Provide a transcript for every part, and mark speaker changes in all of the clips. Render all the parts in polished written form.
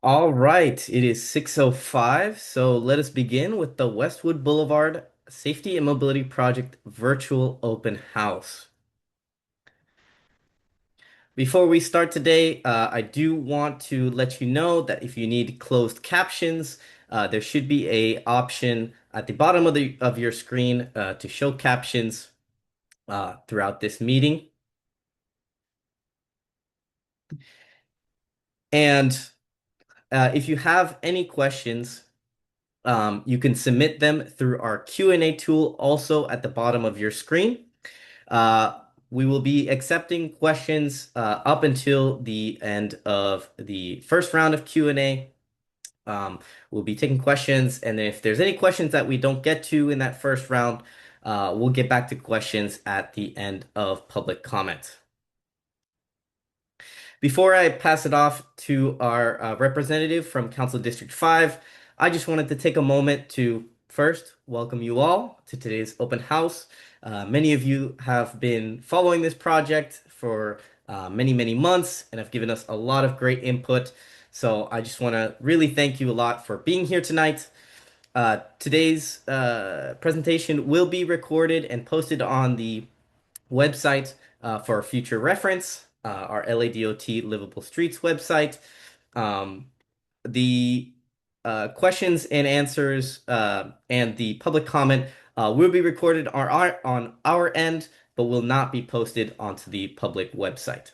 Speaker 1: All right, it is 6:05, so let us begin with the Westwood Boulevard Safety and Mobility Project Virtual Open House. Before we start today, I do want to let you know that if you need closed captions, there should be a option at the bottom of your screen to show captions throughout this meeting. And if you have any questions, you can submit them through our Q&A tool also at the bottom of your screen. Uh, we will be accepting questions up until the end of the first round of Q&A. We'll be taking questions, and if there's any questions that we don't get to in that first round, we'll get back to questions at the end of public comment. Before I pass it off to our representative from Council District 5, I just wanted to take a moment to first welcome you all to today's open house. Many of you have been following this project for many months and have given us a lot of great input. So I just want to really thank you a lot for being here tonight. Today's presentation will be recorded and posted on the website for future reference, our LADOT Livable Streets website. Um, the questions and answers and the public comment will be recorded on our end, but will not be posted onto the public website.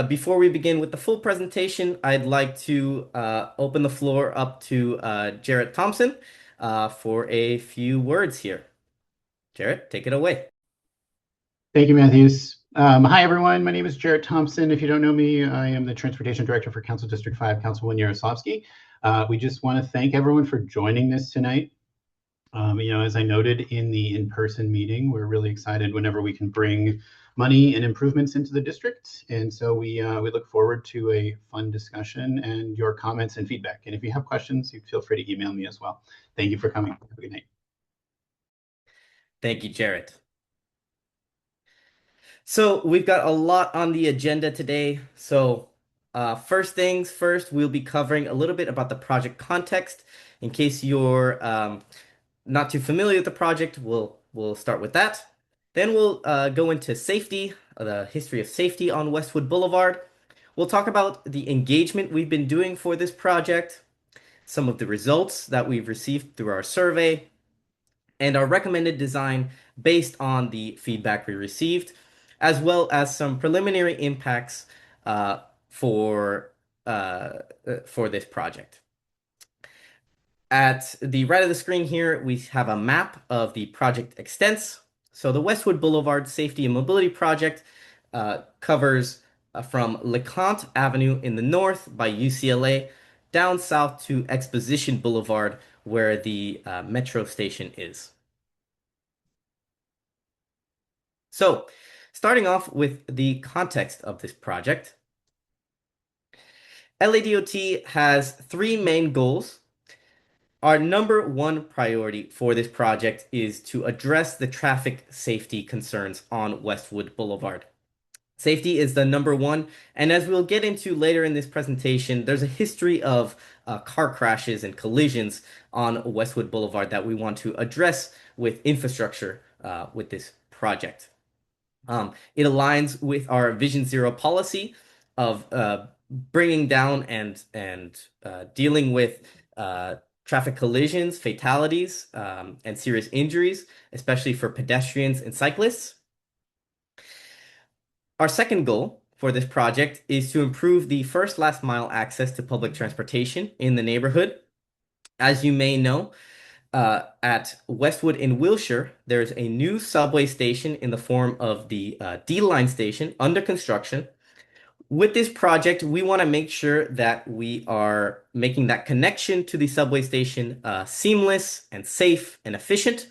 Speaker 1: Before we begin with the full presentation, I'd like to open the floor up to Jarrett Thompson for a few words here. Jarrett, take it away.
Speaker 2: Thank you, Matthews. Hi, everyone. My name is Jarrett Thompson. If you don't know me, I am the Transportation Director for Council District 5, Councilwoman Yaroslavsky. We just want to thank everyone for joining this tonight. As I noted in the in-person meeting, we're really excited whenever we can bring money and improvements into the district. And so we look forward to a fun discussion and your comments and feedback. And if you have questions, you feel free to email me as well. Thank you for coming. Have a good night.
Speaker 1: Thank you, Jarrett. So we've got a lot on the agenda today. First things first, we'll be covering a little bit about the project context. In case you're not too familiar with the project, we'll start with that. Then we'll go into safety, the history of safety on Westwood Boulevard. We'll talk about the engagement we've been doing for this project, some of the results that we've received through our survey, and our recommended design based on the feedback we received, as well as some preliminary impacts uh, for for this project. At the right of the screen here, we have a map of the project extents. So the Westwood Boulevard Safety and Mobility Project covers from LeConte Avenue in the north by UCLA down south to Exposition Boulevard, where the metro station is. So, starting off with the context of this project, LADOT has three main goals. Our number one priority for this project is to address the traffic safety concerns on Westwood Boulevard. Safety is the number one, and as we'll get into later in this presentation, there's a history of car crashes and collisions on Westwood Boulevard that we want to address with infrastructure with this project. It aligns with our Vision Zero policy of bringing down and dealing with traffic collisions, fatalities, and serious injuries, especially for pedestrians and cyclists. Our second goal for this project is to improve the first last mile access to public transportation in the neighborhood. As you may know, at Westwood in Wilshire, there's a new subway station in the form of the D Line station under construction. With this project, we want to make sure that we are making that connection to the subway station seamless and safe and efficient,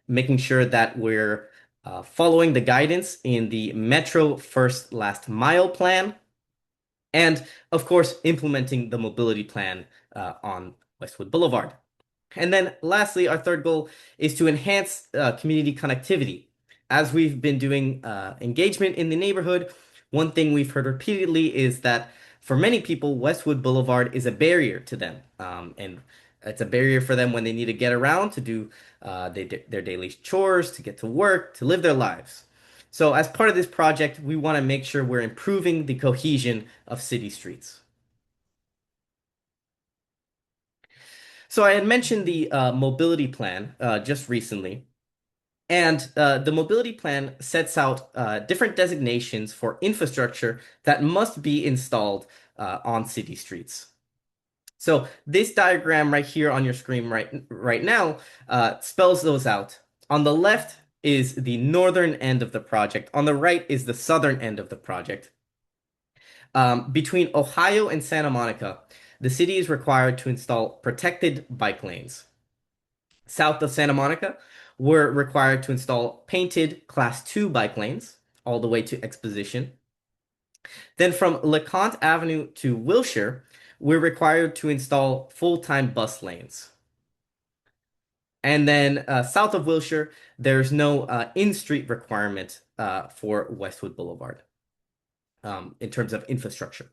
Speaker 1: making sure that we're following the guidance in the Metro First Last Mile plan, and of course, implementing the mobility plan on Westwood Boulevard. And then lastly, our third goal is to enhance community connectivity. As we've been doing engagement in the neighborhood, One thing we've heard repeatedly is that for many people, Westwood Boulevard is a barrier to them. And it's a barrier for them when they need to get around to do their daily chores, to get to work, to live their lives. So, as part of this project, we want to make sure we're improving the cohesion of city streets. So, I had mentioned the mobility plan just recently. And the mobility plan sets out different designations for infrastructure that must be installed on city streets. So this diagram right here on your screen right now spells those out. On the left is the northern end of the project. On the right is the southern end of the project. Between Ohio and Santa Monica, the city is required to install protected bike lanes. South of Santa Monica, we're required to install painted Class 2 bike lanes all the way to Exposition. Then from LeConte Avenue to Wilshire, we're required to install full-time bus lanes. And then south of Wilshire, there's no in-street requirement for Westwood Boulevard in terms of infrastructure.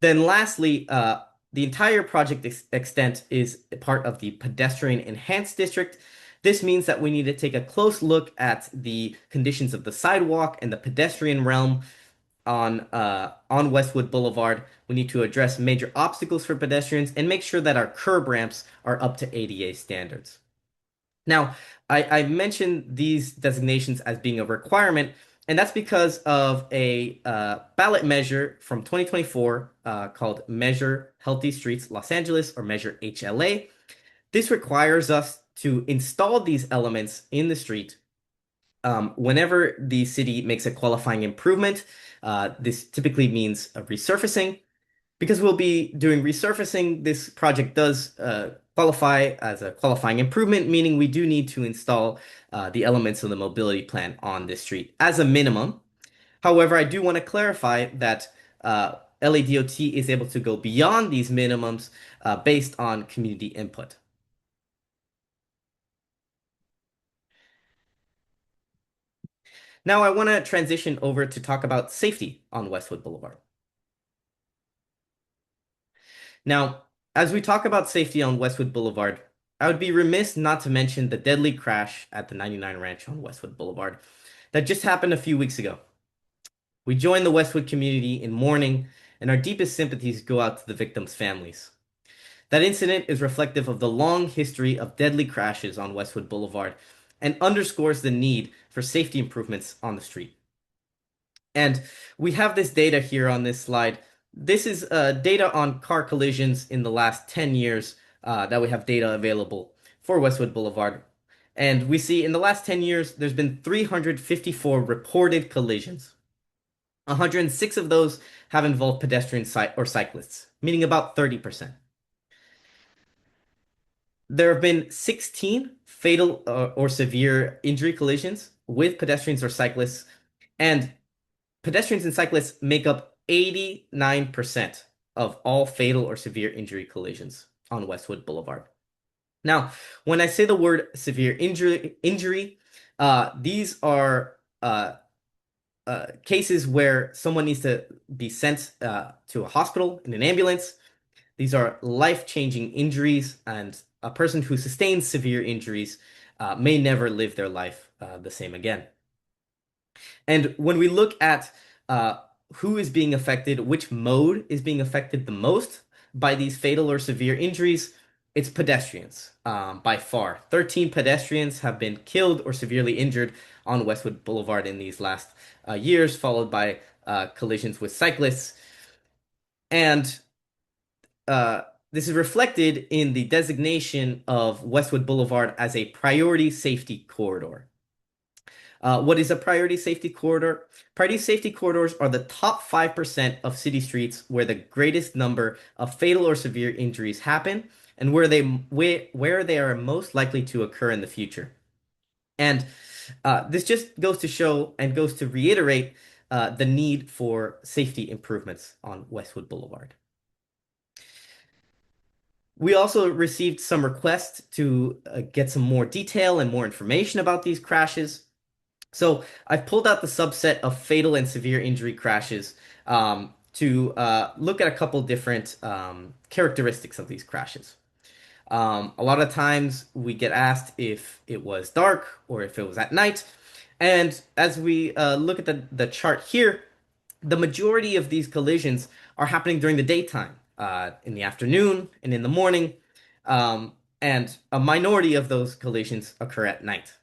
Speaker 1: Then lastly, the entire project extent is part of the pedestrian enhanced district. This means that we need to take a close look at the conditions of the sidewalk and the pedestrian realm on Westwood Boulevard. We need to address major obstacles for pedestrians and make sure that our curb ramps are up to ADA standards. Now, I mentioned these designations as being a requirement, and that's because of a ballot measure from 2024 called Measure Healthy Streets Los Angeles, or Measure HLA. This requires us to install these elements in the street whenever the city makes a qualifying improvement. This typically means resurfacing. Because we'll be doing resurfacing, this project does qualify as a qualifying improvement, meaning we do need to install the elements of the mobility plan on this street as a minimum. However, I do want to clarify that LADOT is able to go beyond these minimums based on community input. Now, I want to transition over to talk about safety on Westwood Boulevard. Now, as we talk about safety on Westwood Boulevard, I would be remiss not to mention the deadly crash at the 99 Ranch on Westwood Boulevard that just happened a few weeks ago. We join the Westwood community in mourning, and our deepest sympathies go out to the victims' families. That incident is reflective of the long history of deadly crashes on Westwood Boulevard and underscores the need for safety improvements on the street. And we have this data here on this slide. This is data on car collisions in the last 10 years that we have data available for Westwood Boulevard. And we see in the last 10 years, there's been 354 reported collisions. 106 of those have involved pedestrians or cyclists, meaning about 30%. There have been 16 fatal or severe injury collisions with pedestrians or cyclists, and pedestrians and cyclists make up 89% of all fatal or severe injury collisions on Westwood Boulevard. Now, when I say the word severe injury, these are cases where someone needs to be sent to a hospital in an ambulance. These are life-changing injuries, and a person who sustains severe injuries may never live their life the same again. And when we look at who is being affected, which mode is being affected the most by these fatal or severe injuries, it's pedestrians by far. 13 pedestrians have been killed or severely injured on Westwood Boulevard in these last years, followed by collisions with cyclists. And uh, this is reflected in the designation of Westwood Boulevard as a priority safety corridor. What is a priority safety corridor? Priority safety corridors are the top 5% of city streets where the greatest number of fatal or severe injuries happen and where they are most likely to occur in the future. And this just goes to show and goes to reiterate the need for safety improvements on Westwood Boulevard. We also received some requests to get some more detail and more information about these crashes. So I've pulled out the subset of fatal and severe injury crashes to look at a couple different characteristics of these crashes. A lot of times we get asked if it was dark or if it was at night. And as we look at the chart here, the majority of these collisions are happening during the daytime, in the afternoon and in the morning. And a minority of those collisions occur at night.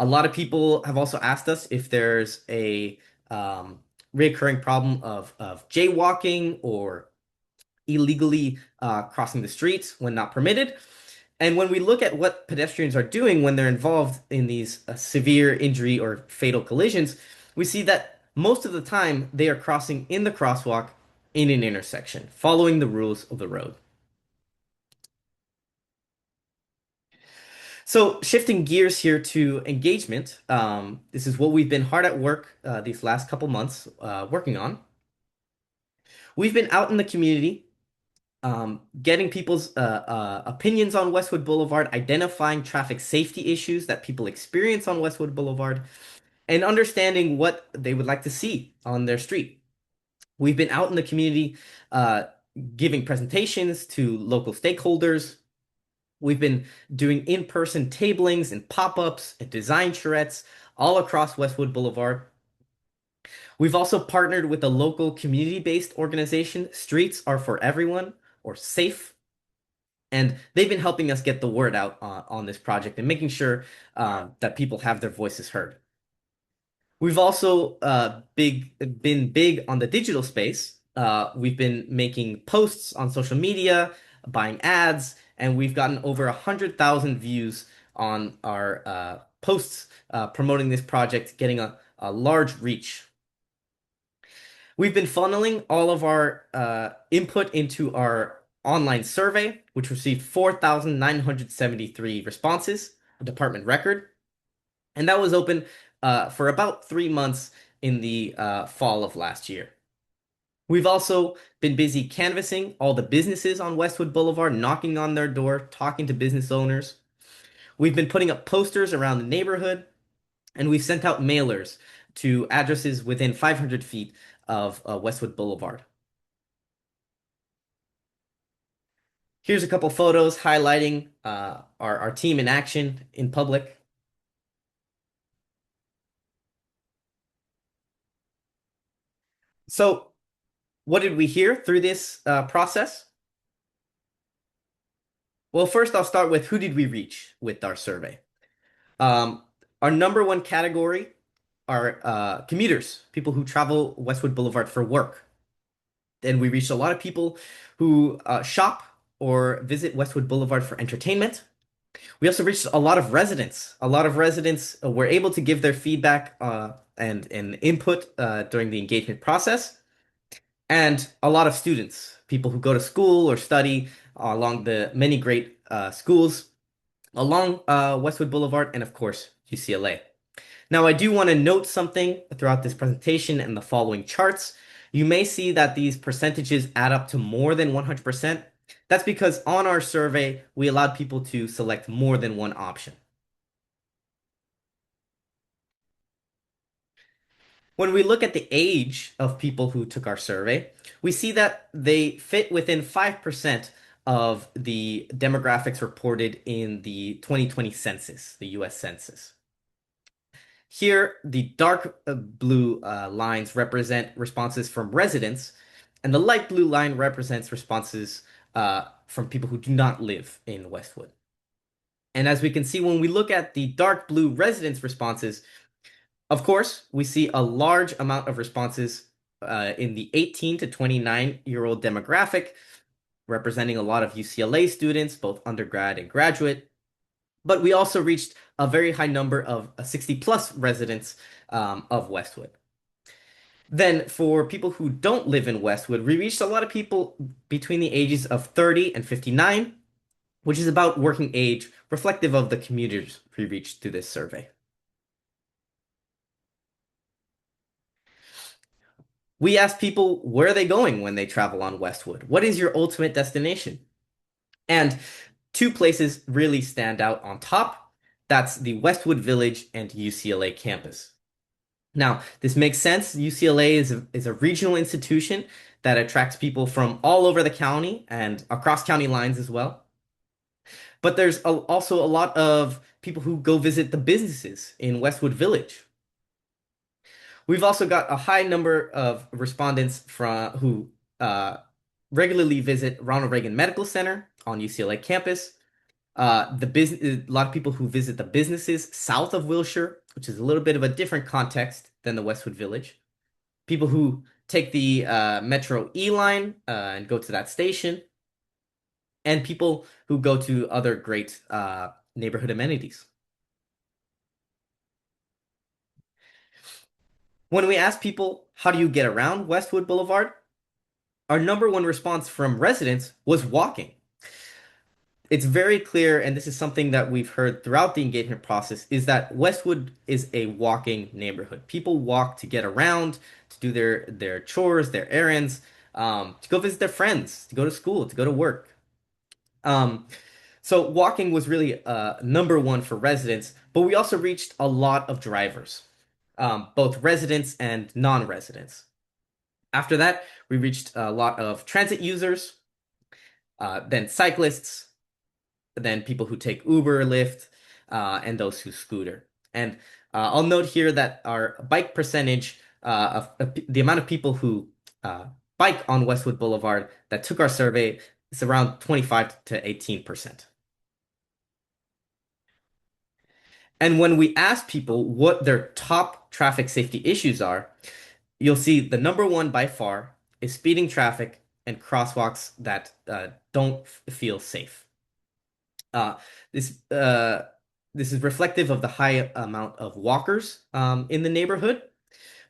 Speaker 1: A lot of people have also asked us if there's a reoccurring problem of jaywalking or illegally crossing the streets when not permitted. And when we look at what pedestrians are doing when they're involved in these severe injury or fatal collisions, we see that most of the time they are crossing in the crosswalk in an intersection, following the rules of the road. So, shifting gears here to engagement, this is what we've been hard at work these last couple months working on. We've been out in the community, getting people's opinions on Westwood Boulevard, identifying traffic safety issues that people experience on Westwood Boulevard, and understanding what they would like to see on their street. We've been out in the community, uh, giving presentations to local stakeholders. We've been doing in-person tablings and pop-ups and design charrettes all across Westwood Boulevard. We've also partnered with a local community-based organization, Streets Are For Everyone, or SAFE, and they've been helping us get the word out on this project and making sure that people have their voices heard. We've also been big on the digital space. We've been making posts on social media, buying ads, and we've gotten over 100,000 views on our posts promoting this project, getting a large reach. We've been funneling all of our input into our online survey, which received 4,973 responses, a department record. And that was open for about 3 months in the fall of last year. We've also been busy canvassing all the businesses on Westwood Boulevard, knocking on their door, talking to business owners. We've been putting up posters around the neighborhood, and we've sent out mailers to addresses within 500 feet of Westwood Boulevard. Here's a couple photos highlighting our team in action in public. So, what did we hear through this process? Well, first I'll start with who did we reach with our survey? Um, our number one category are commuters, people who travel Westwood Boulevard for work. And we reached a lot of people who shop or visit Westwood Boulevard for entertainment. We also reached a lot of residents. A lot of residents were able to give their feedback and input during the engagement process. And a lot of students, people who go to school or study along the many great schools along Westwood Boulevard, and of course, UCLA. Now, I do want to note something throughout this presentation and the following charts. You may see that these percentages add up to more than 100%. That's because on our survey, we allowed people to select more than one option. When we look at the age of people who took our survey, we see that they fit within 5% of the demographics reported in the 2020 census, the US Census. Here, the dark blue lines represent responses from residents, and the light blue line represents responses from people who do not live in Westwood. And as we can see, when we look at the dark blue residents' responses, of course, we see a large amount of responses in the 18 to 29-year-old demographic, representing a lot of UCLA students, both undergrad and graduate. But we also reached a very high number of 60 plus residents of Westwood. Then, for people who don't live in Westwood, we reached a lot of people between the ages of 30 and 59, which is about working age, reflective of the commuters we reached through this survey. We asked people where are they going when they travel on Westwood? What is your ultimate destination? And two places really stand out on top. That's the Westwood Village and UCLA campus. Now, this makes sense. UCLA is a regional institution that attracts people from all over the county and across county lines as well. But there's also a lot of people who go visit the businesses in Westwood Village. We've also got a high number of respondents from who regularly visit Ronald Reagan Medical Center on UCLA campus. A lot of people who visit the businesses south of Wilshire, which is a little bit of a different context than the Westwood Village. People who take the Metro E line and go to that station, and people who go to other great neighborhood amenities. When we ask people, how do you get around Westwood Boulevard? Our number one response from residents was walking. It's very clear, and this is something that we've heard throughout the engagement process, is that Westwood is a walking neighborhood. People walk to get around, to do their chores, their errands, to go visit their friends, to go to school, to go to work. Um, so walking was really number one for residents, but we also reached a lot of drivers, both residents and non-residents. After that, we reached a lot of transit users, then cyclists, than people who take Uber, Lyft, and those who scooter. And I'll note here that our bike percentage of the amount of people who bike on Westwood Boulevard that took our survey is around 25 to 18%. And when we ask people what their top traffic safety issues are, you'll see the number one by far is speeding traffic and crosswalks that don't feel safe. Uh, this uh, this is reflective of the high amount of walkers in the neighborhood.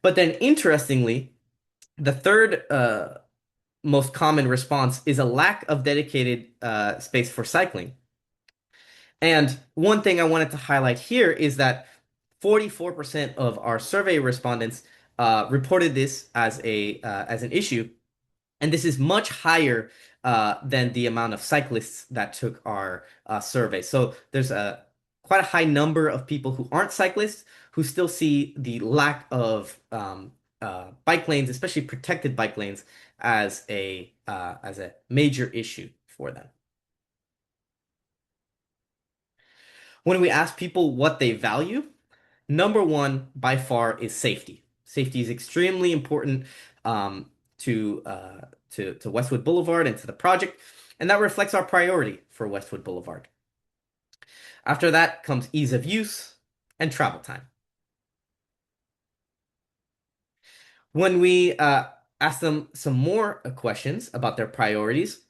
Speaker 1: But then, interestingly, the third most common response is a lack of dedicated space for cycling. And one thing I wanted to highlight here is that 44% of our survey respondents reported this as an issue, and this is much higher than the amount of cyclists that took our survey. So there's a quite a high number of people who aren't cyclists who still see the lack of bike lanes, especially protected bike lanes, as a major issue for them. When we ask people what they value, number one by far is safety. Safety is extremely important to Westwood Boulevard and to the project, and that reflects our priority for Westwood Boulevard. After that comes ease of use and travel time. When we ask them some more questions about their priorities,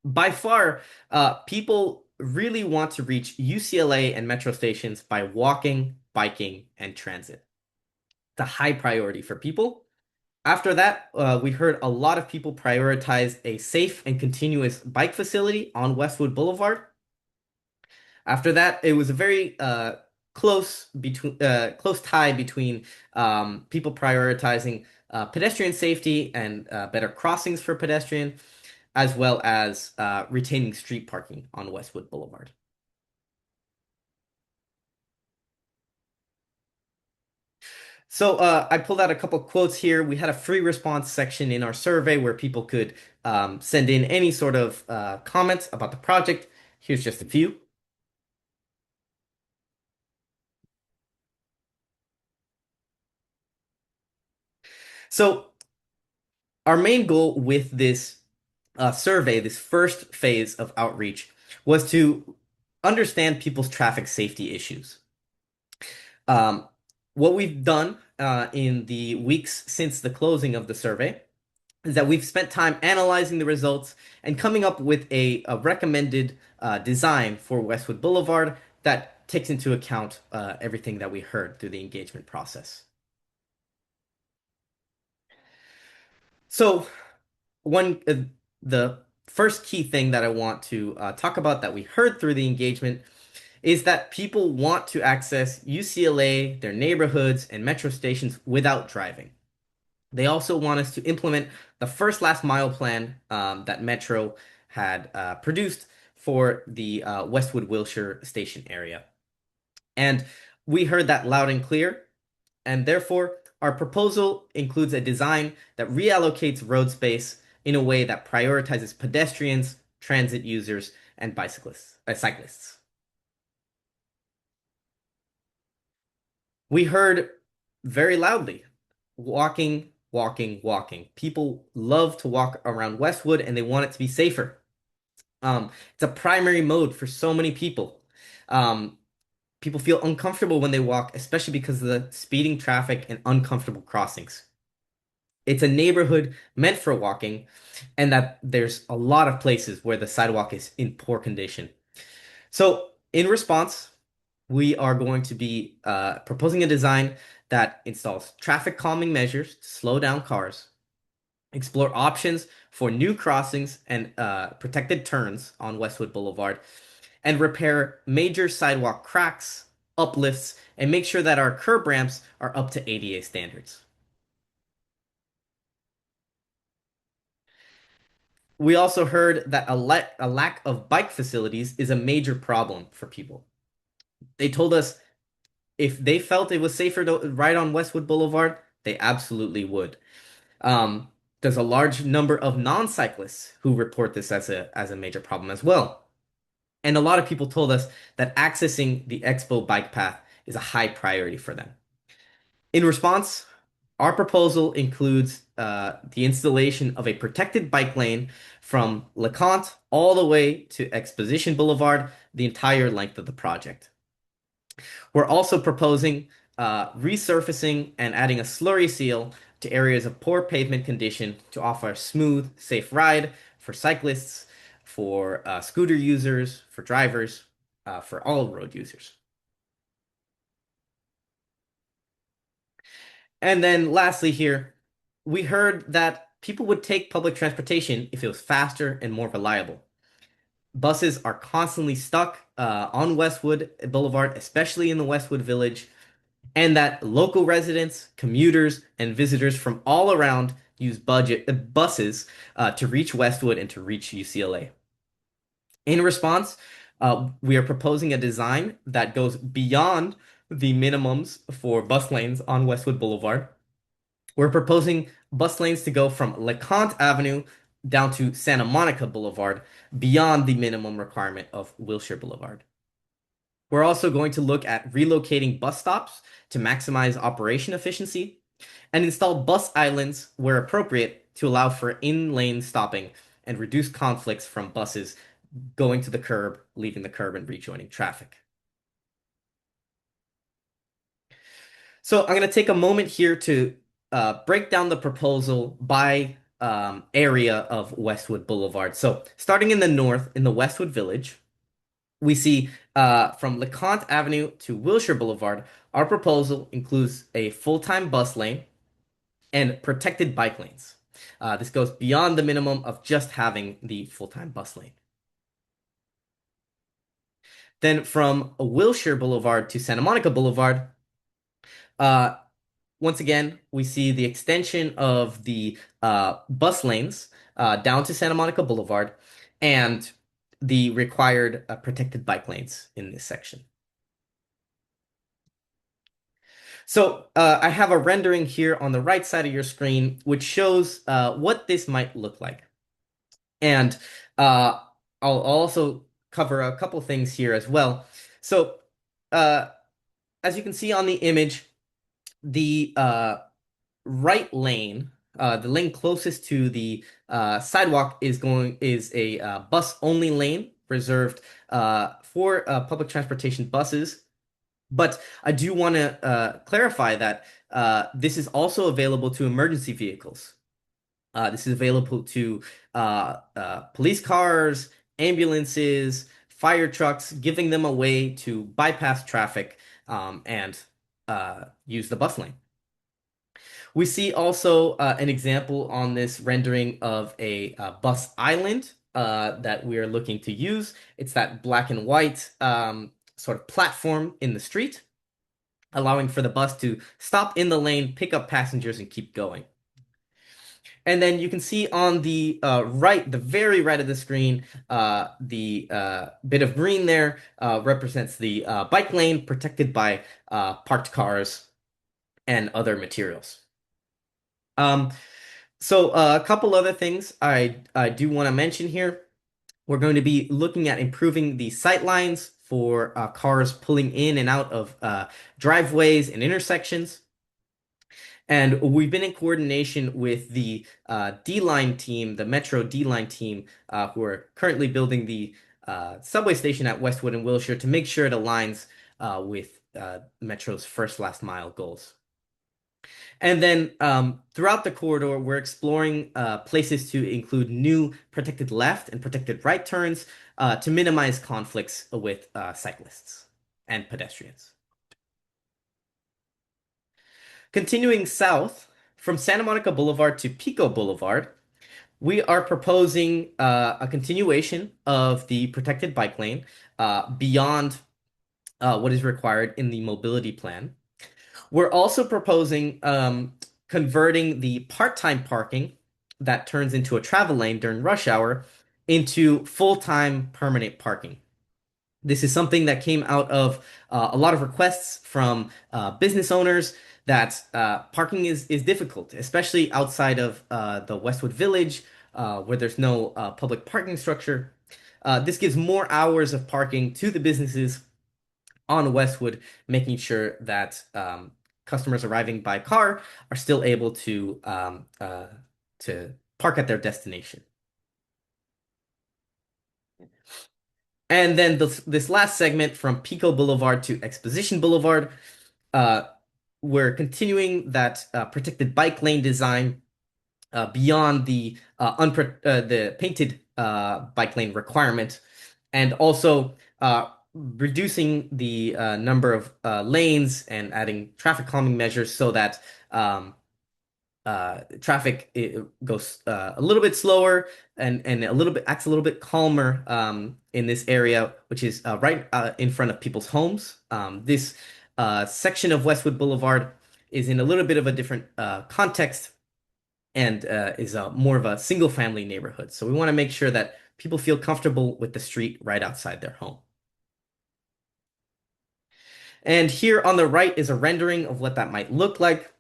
Speaker 1: by far, people really want to reach UCLA and metro stations by walking, biking, and transit. It's a high priority for people. After that, we heard a lot of people prioritize a safe and continuous bike facility on Westwood Boulevard. After that, it was a very close tie between people prioritizing pedestrian safety and better crossings for pedestrian, as well as retaining street parking on Westwood Boulevard. So I pulled out a couple quotes here. We had a free response section in our survey where people could send in any sort of comments about the project. Here's just a few. So our main goal with this survey, this first phase of outreach, was to understand people's traffic safety issues. What we've done in the weeks since the closing of the survey is that we've spent time analyzing the results and coming up with a recommended design for Westwood Boulevard that takes into account everything that we heard through the engagement process. So, one the first key thing that I want to talk about that we heard through the engagement is that people want to access UCLA, their neighborhoods, and metro stations without driving. They also want us to implement the first last mile plan that Metro had produced for the Westwood Wilshire station area. And we heard that loud and clear, and therefore our proposal includes a design that reallocates road space in a way that prioritizes pedestrians, transit users, and cyclists. We heard very loudly, walking, walking, walking. People love to walk around Westwood and they want it to be safer. It's a primary mode for so many people. Um, People feel uncomfortable when they walk, especially because of the speeding traffic and uncomfortable crossings. It's a neighborhood meant for walking, and that there's a lot of places where the sidewalk is in poor condition. So, in response, we are going to be proposing a design that installs traffic calming measures to slow down cars, explore options for new crossings and protected turns on Westwood Boulevard, and repair major sidewalk cracks, uplifts, and make sure that our curb ramps are up to ADA standards. We also heard that a lack of bike facilities is a major problem for people. They told us if they felt it was safer to ride on Westwood Boulevard, they absolutely would. Um, there's a large number of non-cyclists who report this as a major problem as well. And a lot of people told us that accessing the Expo bike path is a high priority for them. In response, our proposal includes the installation of a protected bike lane from LeConte all the way to Exposition Boulevard, the entire length of the project. We're also proposing resurfacing and adding a slurry seal to areas of poor pavement condition to offer a smooth, safe ride for cyclists, for scooter users, for drivers, for all road users. And then lastly here, we heard that people would take public transportation if it was faster and more reliable. Buses are constantly stuck on Westwood Boulevard, especially in the Westwood Village, and that local residents, commuters, and visitors from all around use buses to reach Westwood and to reach UCLA. In response, we are proposing a design that goes beyond the minimums for bus lanes on Westwood Boulevard. We're proposing bus lanes to go from LeConte Avenue down to Santa Monica Boulevard beyond the minimum requirement of Wilshire Boulevard. We're also going to look at relocating bus stops to maximize operation efficiency and install bus islands where appropriate to allow for in-lane stopping and reduce conflicts from buses going to the curb, leaving the curb, and rejoining traffic. So I'm going to take a moment here to break down the proposal by area of Westwood Boulevard. So starting in the north, in the Westwood Village, we see from LeConte Avenue to Wilshire Boulevard, our proposal includes a full-time bus lane and protected bike lanes. This goes beyond the minimum of just having the full-time bus lane. Then from Wilshire Boulevard to Santa Monica Boulevard, uh, once again, we see the extension of the bus lanes down to Santa Monica Boulevard and the required protected bike lanes in this section. So I have a rendering here on the right side of your screen, which shows what this might look like. And I'll also cover a couple things here as well. So uh, as you can see on the image, the right lane, the lane closest to the sidewalk is a bus only lane reserved for public transportation buses. But I do want to clarify that this is also available to emergency vehicles. This is available to police cars, ambulances, fire trucks, giving them a way to bypass traffic and use the bus lane. We see also an example on this rendering of a bus island that we are looking to use. It's that black and white sort of platform in the street, allowing for the bus to stop in the lane, pick up passengers, and keep going. And then you can see on the right, the very right of the screen, the bit of green there represents the bike lane protected by parked cars and other materials. Um, so a couple other things I do want to mention here. We're going to be looking at improving the sight lines for cars pulling in and out of driveways and intersections. And we've been in coordination with the D-Line team, the Metro D-Line team, who are currently building the subway station at Westwood and Wilshire to make sure it aligns with Metro's first last mile goals. And then throughout the corridor, we're exploring places to include new protected left and protected right turns to minimize conflicts with cyclists and pedestrians. Continuing south from Santa Monica Boulevard to Pico Boulevard, we are proposing a continuation of the protected bike lane beyond what is required in the mobility plan. We're also proposing converting the part-time parking that turns into a travel lane during rush hour into full-time permanent parking. This is something that came out of a lot of requests from business owners that parking is difficult, especially outside of the Westwood Village, where there's no public parking structure. This gives more hours of parking to the businesses on Westwood, making sure that customers arriving by car are still able to park at their destination. And then this last segment from Pico Boulevard to Exposition Boulevard, uh, we're continuing that protected bike lane design beyond the painted bike lane requirement, and also reducing the number of lanes and adding traffic calming measures so that traffic goes a little bit slower and a little bit acts a little bit calmer in this area, which is right in front of people's homes. This section of Westwood Boulevard is in a little bit of a different context and is more of a single family neighborhood. So we want to make sure that people feel comfortable with the street right outside their home. And here on the right is a rendering of what that might look like.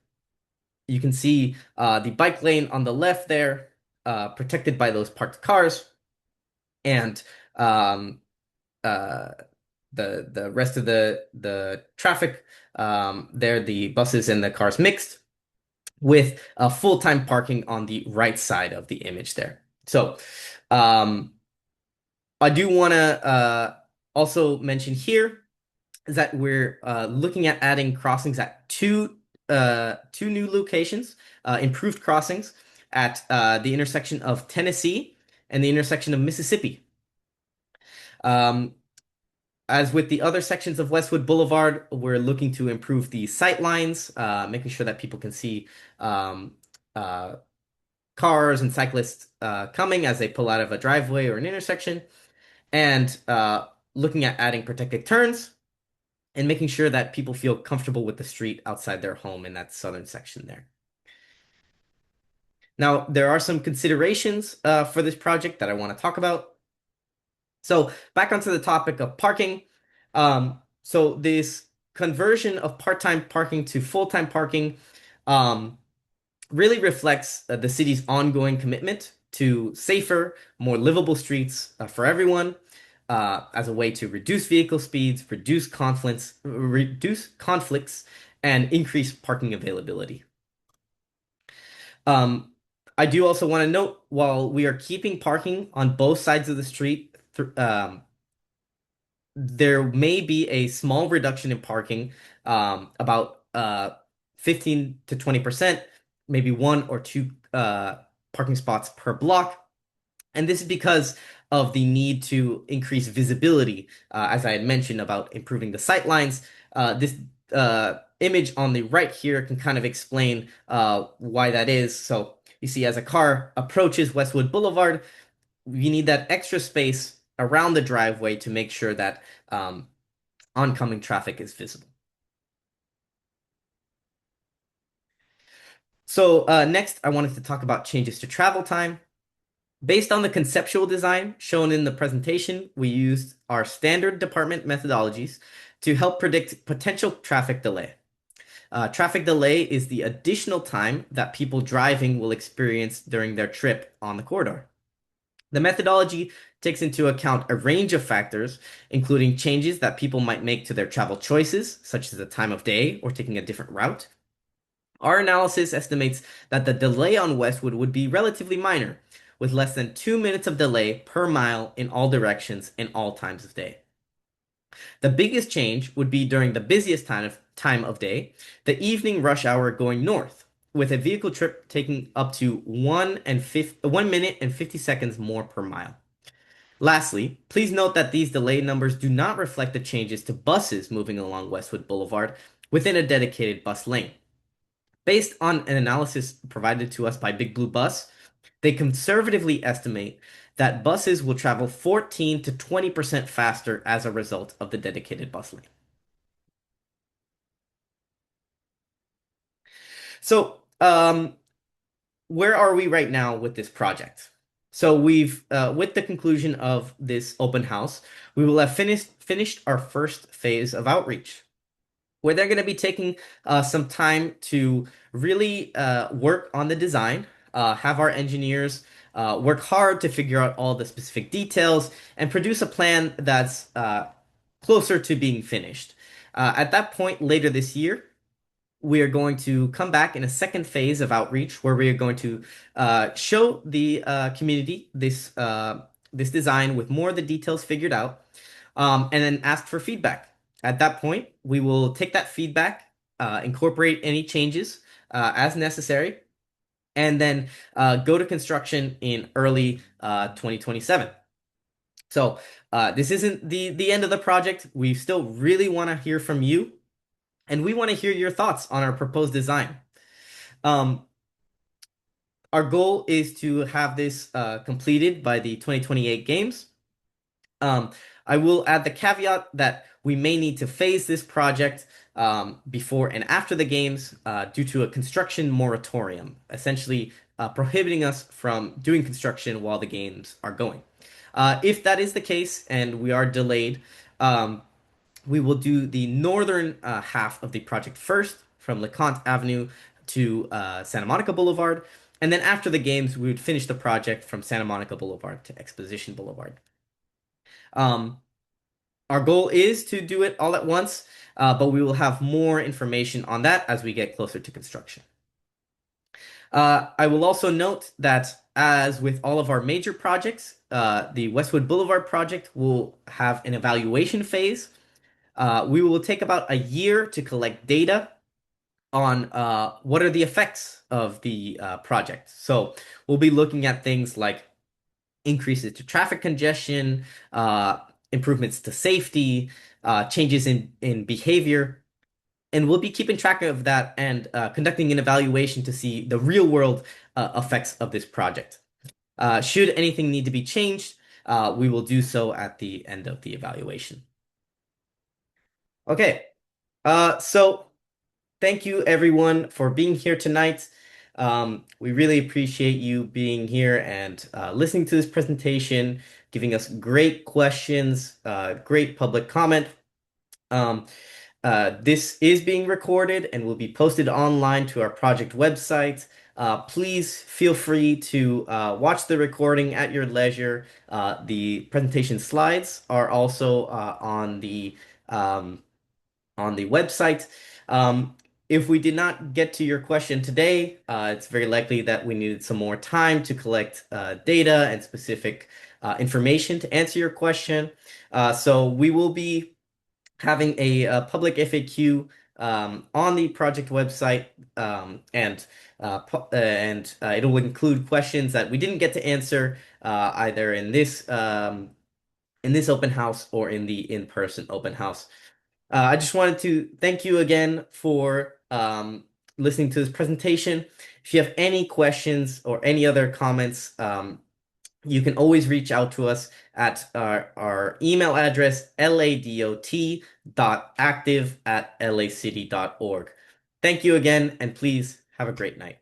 Speaker 1: You can see the bike lane on the left there, protected by those parked cars, and um, uh, the rest of the traffic there, the buses and the cars mixed, with full-time parking on the right side of the image there. So um, I do want to also mention here is that we're looking at adding crossings at two new locations, improved crossings at the intersection of Tennessee and the intersection of Mississippi. Um, as with the other sections of Westwood Boulevard, we're looking to improve the sight lines, making sure that people can see um, uh, cars and cyclists coming as they pull out of a driveway or an intersection, and looking at adding protected turns and making sure that people feel comfortable with the street outside their home in that southern section there. Now, there are some considerations for this project that I want to talk about. So, back onto the topic of parking. So, this conversion of part-time parking to full-time parking um, really reflects the city's ongoing commitment to safer, more livable streets for everyone, as a way to reduce vehicle speeds, reduce conflicts, and increase parking availability. Um, I do also want to note, while we are keeping parking on both sides of the street, there may be a small reduction in parking, about 15 to 20%, maybe one or two parking spots per block. And this is because of the need to increase visibility, as I had mentioned about improving the sight lines. This image on the right here can kind of explain why that is. So you see, as a car approaches Westwood Boulevard, you need that extra space around the driveway to make sure that oncoming traffic is visible. Next, I wanted to talk about changes to travel time. Based on the conceptual design shown in the presentation, we used our standard department methodologies to help predict potential traffic delay. Traffic delay is the additional time that people driving will experience during their trip on the corridor. The methodology takes into account a range of factors, including changes that people might make to their travel choices, such as the time of day or taking a different route. Our analysis estimates that the delay on Westwood would be relatively minor, with less than 2 minutes of delay per mile in all directions in all times of day. The biggest change would be during the busiest time of day, the evening rush hour going north, with a vehicle trip taking up to 1 minute and 50 seconds more per mile. Lastly, please note that these delay numbers do not reflect the changes to buses moving along Westwood Boulevard within a dedicated bus lane. Based on an analysis provided to us by Big Blue Bus, they conservatively estimate that buses will travel 14 to 20% faster as a result of the dedicated bus lane. So, where are we right now with this project? So with the conclusion of this open house, we will have finished our first phase of outreach, where they're going to be taking some time to really work on the design, have our engineers work hard to figure out all the specific details, and produce a plan that's closer to being finished. At that point later this year, we are going to come back in a second phase of outreach where we are going to show the community this design with more of the details figured out, and then ask for feedback. At that point, we will take that feedback, incorporate any changes as necessary, and then go to construction in early 2027. So this isn't the end of the project. We still really want to hear from you, and we want to hear your thoughts on our proposed design. Um, our goal is to have this completed by the 2028 games. Um, I will add the caveat that we may need to phase this project before and after the games due to a construction moratorium, essentially prohibiting us from doing construction while the games are going. If that is the case and we are delayed, we will do the northern half of the project first, from LeConte Avenue to Santa Monica Boulevard. And then after the games, we would finish the project from Santa Monica Boulevard to Exposition Boulevard. Um, our goal is to do it all at once, but we will have more information on that as we get closer to construction. I will also note that, as with all of our major projects, the Westwood Boulevard project will have an evaluation phase. We will take about a year to collect data on what are the effects of the project. So we'll be looking at things like increases to traffic congestion, improvements to safety, changes in behavior. And we'll be keeping track of that and conducting an evaluation to see the real world effects of this project. Should anything need to be changed, we will do so at the end of the evaluation. Okay, so thank you everyone for being here tonight. We really appreciate you being here and listening to this presentation, giving us great questions, great public comment. Um, this is being recorded and will be posted online to our project website. Please feel free to watch the recording at your leisure. The presentation slides are also on the website. If we did not get to your question today, it's very likely that we needed some more time to collect data and specific information to answer your question. So we will be having a public FAQ on the project website, and it will include questions that we didn't get to answer either in this open house or in the in-person open house. I just wanted to thank you again for listening to this presentation. If you have any questions or any other comments, you can always reach out to us at our email address, ladot.active@lacity.org. Thank you again, and please have a great night.